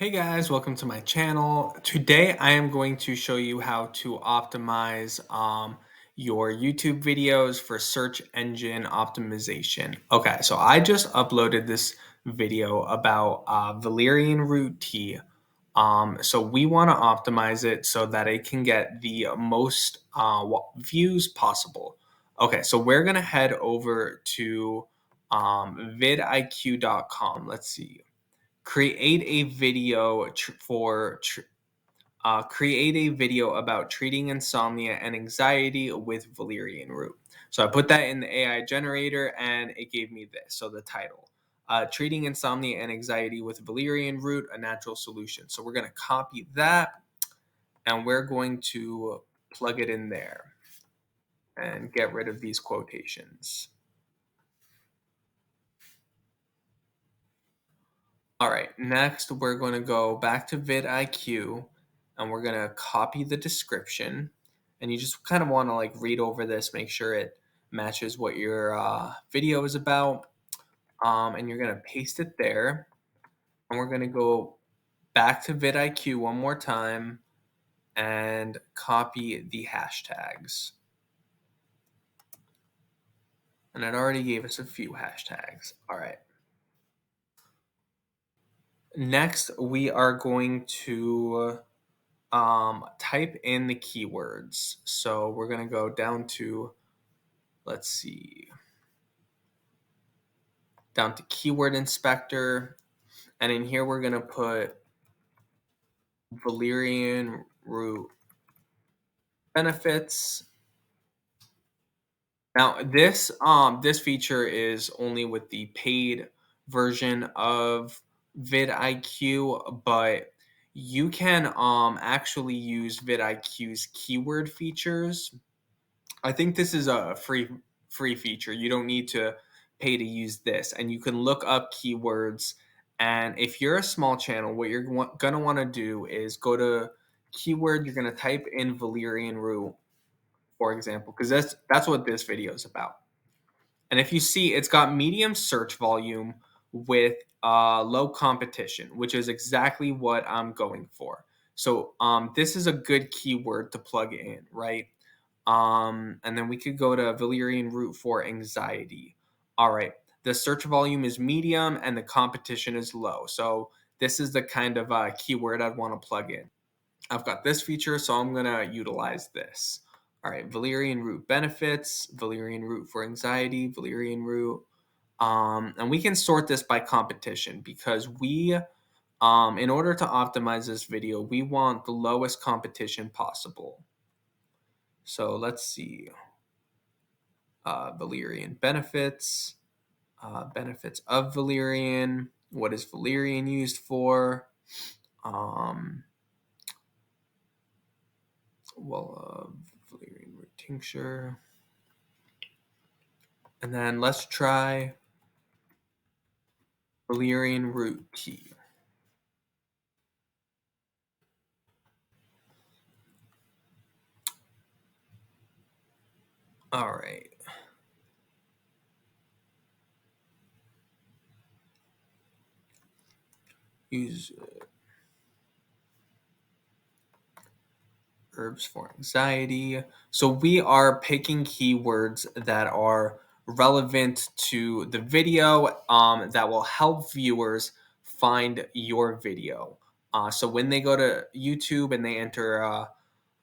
Hey guys, welcome to my channel. Today I am going to show you how to optimize your YouTube videos for search engine optimization. Okay, so I just uploaded this video about valerian root tea. So we want to optimize it so that it can get the most views possible. Okay, so we're going to head over to vidIQ.com. Let's see, create a video create a video about treating insomnia and anxiety with valerian root. So I put that in the AI generator and it gave me this. So the title, treating insomnia and anxiety with valerian root, a natural solution. So we're going to copy that and we're going to plug it in there and get rid of these quotations. All right, next we're going to go back to vidIQ and we're going to copy the description. And you just kind of want to like read over this, make sure it matches what your video is about. And you're going to paste it there. And we're going to go back to vidIQ one more time and copy the hashtags. And it already gave us a few hashtags. All right. Next, we are going to type in the keywords. So we're going to go down to, let's see, down to keyword inspector. And in here, we're going to put valerian root benefits. Now this feature is only with the paid version of vidIQ, but you can actually use vidIQ's keyword features. I think this is a free feature. You don't need to pay to use this, and you can look up keywords. And if you're a small channel, what you're gonna want to do is go to keyword. You're gonna type in valerian root, for example, because that's what this video is about. And if you see, it's got medium search volume with low competition, which is exactly what I'm going for. So this is a good keyword to plug in, right? And then we could go to valerian root for anxiety. All right, the search volume is medium and the competition is low. So this is the kind of keyword I'd want to plug in. I've got this feature, so I'm going to utilize this. All right, valerian root benefits, valerian root for anxiety, valerian root. And we can sort this by competition because in order to optimize this video, we want the lowest competition possible. So let's see, valerian benefits, benefits of valerian, what is valerian used for? Valerian root tincture. And then let's try valerian root tea. All right. Use herbs for anxiety. So we are picking keywords that are relevant to the video, that will help viewers find your video. So when they go to YouTube and they enter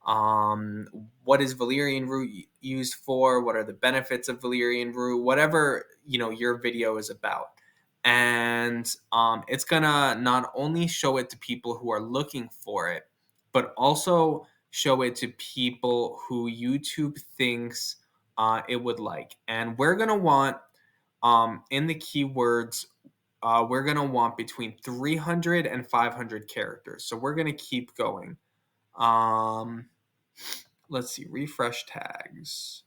what is valerian root used for, what are the benefits of valerian root, whatever your video is about, and it's gonna not only show it to people who are looking for it, but also show it to people who YouTube thinks it would like. And we're gonna want in the keywords, we're gonna want between 300 and 500 characters. So we're gonna keep going. Let's see, refresh tags.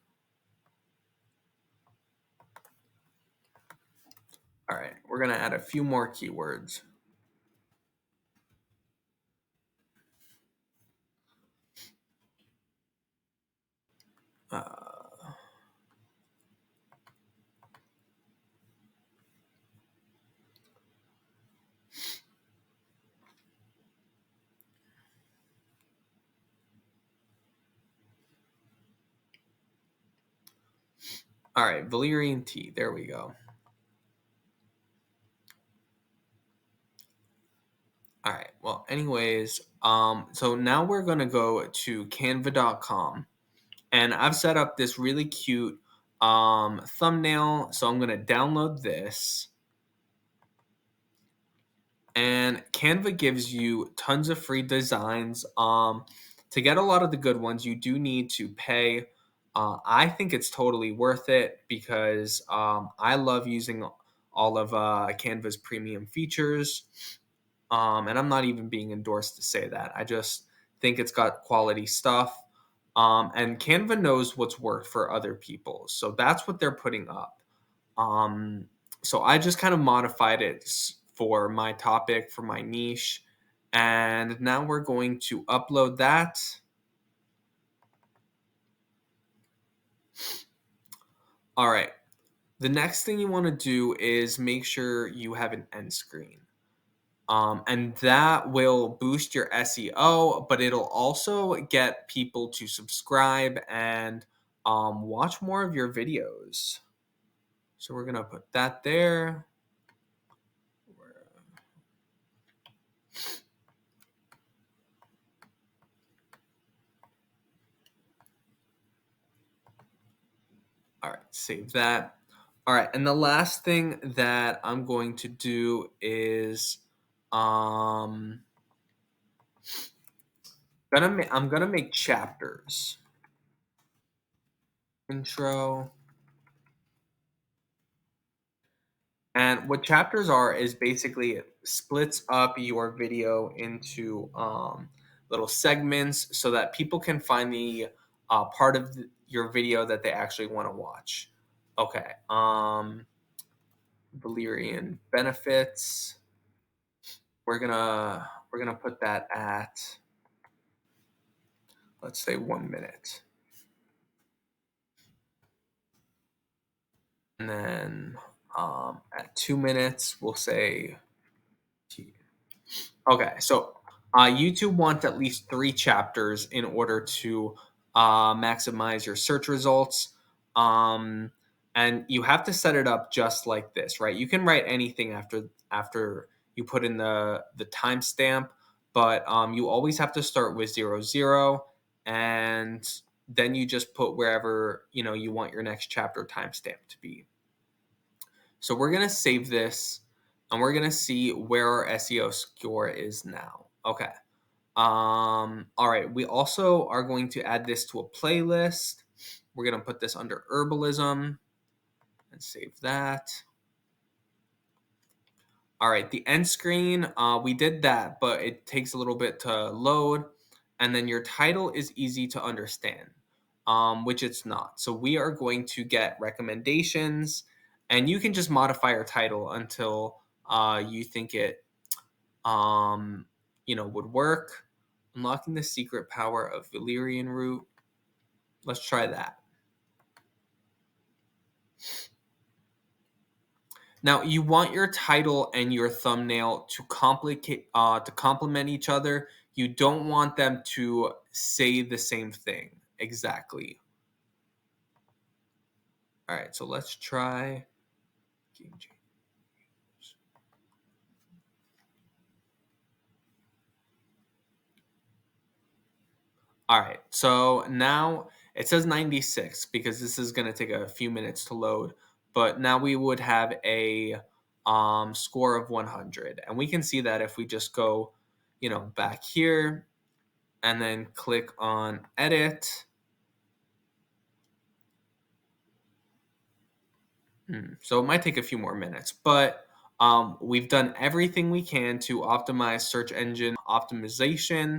All right, we're gonna add a few more keywords. All right, valerian tea. There we go. All right. Well, anyways, so now we're gonna go to canva.com, and I've set up this really cute thumbnail. So I'm gonna download this. And Canva gives you tons of free designs. To get a lot of the good ones, you do need to pay. I think it's totally worth it because I love using all of Canva's premium features. And I'm not even being endorsed to say that. I just think it's got quality stuff. And Canva knows what's worked for other people. So that's what they're putting up. Um, so I just kind of modified it for my topic, for my niche. And now we're going to upload that. All right. The next thing you want to do is make sure you have an end screen. And that will boost your SEO, but it'll also get people to subscribe and watch more of your videos. So we're going to put that there. All right, save that. All right, and the last thing that I'm going to do is I'm gonna make chapters. Intro. And what chapters are is basically it splits up your video into little segments so that people can find the part of your video that they actually want to watch. Okay. Valerian benefits. We're gonna put that at, let's say, 1 minute. And then at 2 minutes, we'll say, okay, so YouTube wants at least 3 chapters in order to maximize your search results. And you have to set it up just like this, right? You can write anything after you put in the timestamp, but you always have to start with 00, and then you just put wherever you want your next chapter timestamp to be. So we're gonna save this, and we're gonna see where our SEO score is now. Okay. All right. We also are going to add this to a playlist. We're gonna put this under herbalism and save that. All right, the end screen, we did that, but it takes a little bit to load. And then your title is easy to understand, which it's not. So we are going to get recommendations, and you can just modify your title until you think it, would work. Unlocking the secret power of valerian root. Let's try that. Now you want your title and your thumbnail to complement each other. You don't want them to say the same thing exactly. All right, so let's try game change. All right, so now it says 96 because this is going to take a few minutes to load, but now we would have a score of 100, and we can see that if we just go, back here and then click on edit. So it might take a few more minutes, but we've done everything we can to optimize search engine optimization.